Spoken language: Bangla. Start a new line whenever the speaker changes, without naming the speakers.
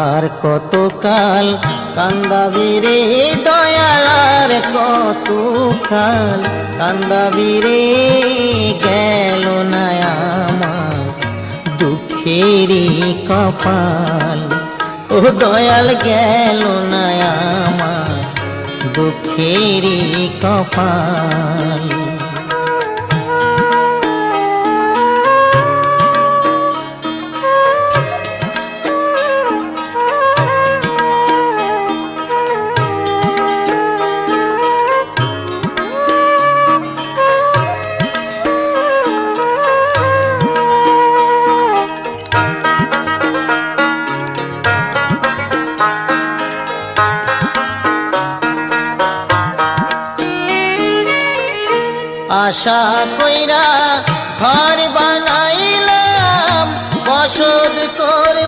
আর কতকাল কান্দাবি রে দয়াল, আর কতকাল কান্দাবি রে, গেল না আমার দুঃখেরই কপাল। ও দয়াল গেল না আমার দুঃখেরই কপাল। আশা কইরা ঘর